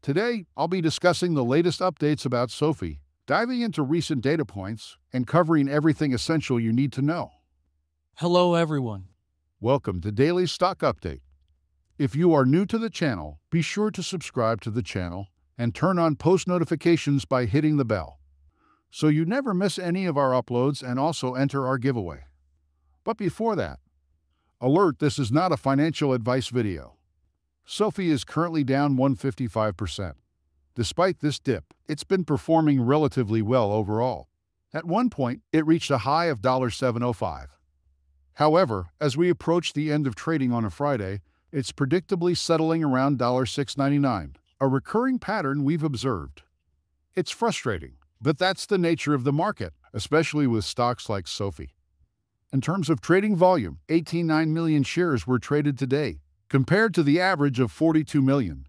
Today, I'll be discussing the latest updates about SoFi, diving into recent data points, and covering everything essential you need to know. Hello, everyone. Welcome to Daily Stock Update. If you are new to the channel, be sure to subscribe to the channel and turn on post notifications by hitting the bell, so you never miss any of our uploads and also enter our giveaway. But before that, alert, this is not a financial advice video. SoFi is currently down 155%. Despite this dip, it's been performing relatively well overall. At one point, it reached a high of $7.05. However, as we approach the end of trading on a Friday, it's predictably settling around $6.99, a recurring pattern we've observed. It's frustrating, but that's the nature of the market, especially with stocks like SoFi. In terms of trading volume, 18.9 million shares were traded today, compared to the average of 42 million.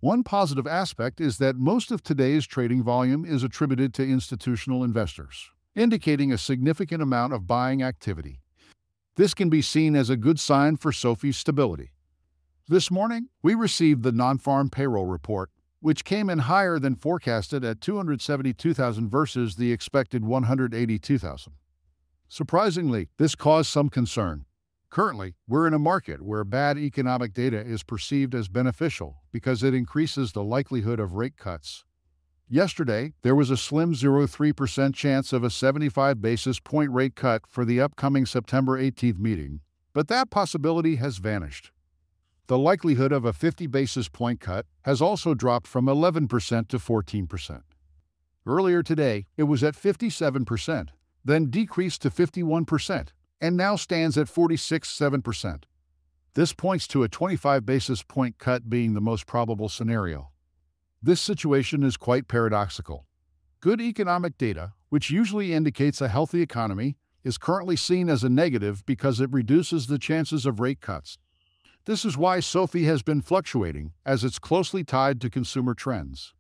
One positive aspect is that most of today's trading volume is attributed to institutional investors, indicating a significant amount of buying activity. This can be seen as a good sign for SoFi's stability. This morning, we received the non-farm payroll report, which came in higher than forecasted at 272,000 versus the expected 182,000. Surprisingly, this caused some concern. Currently, we're in a market where bad economic data is perceived as beneficial because it increases the likelihood of rate cuts. Yesterday, there was a slim 0.3% chance of a 75 basis point rate cut for the upcoming September 18th meeting, but that possibility has vanished. The likelihood of a 50 basis point cut has also dropped from 11% to 14%. Earlier today, it was at 57%, then decreased to 51%. And now stands at 46.7%. This points to a 25 basis point cut being the most probable scenario. This situation is quite paradoxical. Good economic data, which usually indicates a healthy economy, is currently seen as a negative because it reduces the chances of rate cuts. This is why SoFi has been fluctuating, as it's closely tied to consumer trends.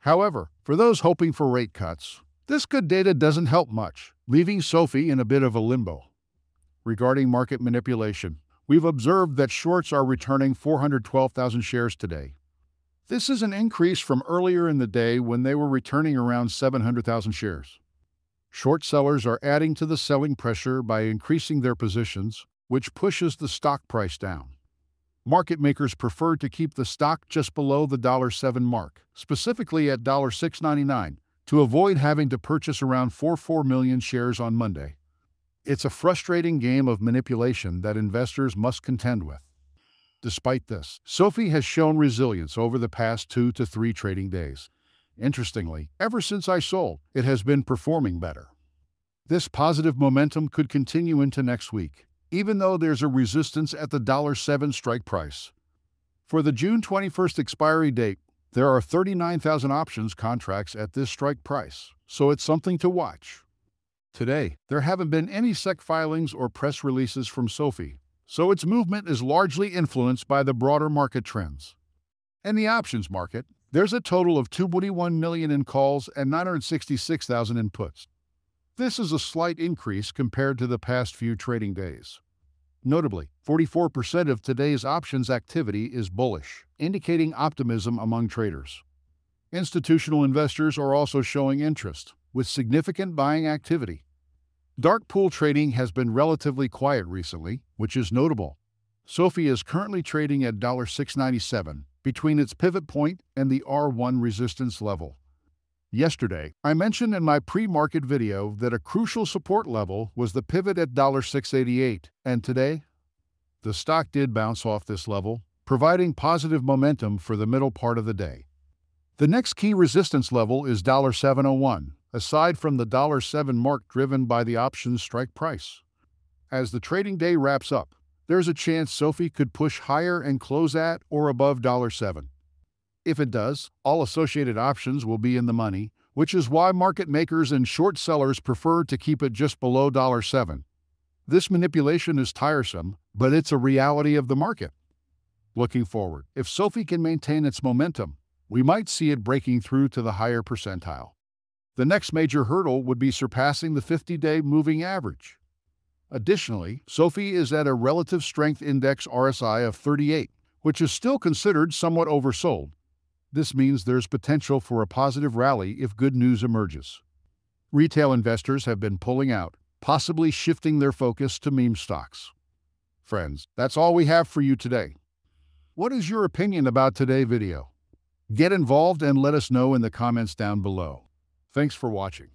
However, for those hoping for rate cuts, this good data doesn't help much, leaving SoFi in a bit of a limbo. Regarding market manipulation, we've observed that shorts are returning 412,000 shares today. This is an increase from earlier in the day when they were returning around 700,000 shares. Short sellers are adding to the selling pressure by increasing their positions, which pushes the stock price down. Market makers prefer to keep the stock just below the $7 mark, specifically at $6.99, to avoid having to purchase around 4 million shares on Monday. It's a frustrating game of manipulation that investors must contend with. Despite this, SoFi has shown resilience over the past 2 to 3 trading days. Interestingly, ever since I sold, it has been performing better. This positive momentum could continue into next week, even though there's a resistance at the $7 strike price. For the June 21st expiry date, there are 39,000 options contracts at this strike price, so it's something to watch. Today, there haven't been any SEC filings or press releases from SoFi, so its movement is largely influenced by the broader market trends. In the options market, there's a total of 221 million in calls and 966,000 in puts. This is a slight increase compared to the past few trading days. Notably, 44% of today's options activity is bullish, indicating optimism among traders. Institutional investors are also showing interest, with significant buying activity. Dark pool trading has been relatively quiet recently, which is notable. SoFi is currently trading at $6.97, between its pivot point and the R1 resistance level. Yesterday, I mentioned in my pre-market video that a crucial support level was the pivot at $6.88, and today, the stock did bounce off this level, providing positive momentum for the middle part of the day. The next key resistance level is $7.01, aside from the $7 mark driven by the options strike price. As the trading day wraps up, there's a chance SoFi could push higher and close at or above $7. If it does, all associated options will be in the money, which is why market makers and short sellers prefer to keep it just below $7. This manipulation is tiresome, but it's a reality of the market. Looking forward, if SoFi can maintain its momentum, we might see it breaking through to the higher percentile. The next major hurdle would be surpassing the 50-day moving average. Additionally, SoFi is at a relative strength index RSI of 38, which is still considered somewhat oversold. This means there's potential for a positive rally if good news emerges. Retail investors have been pulling out, possibly shifting their focus to meme stocks. Friends, that's all we have for you today. What is your opinion about today's video? Get involved and let us know in the comments down below. Thanks for watching.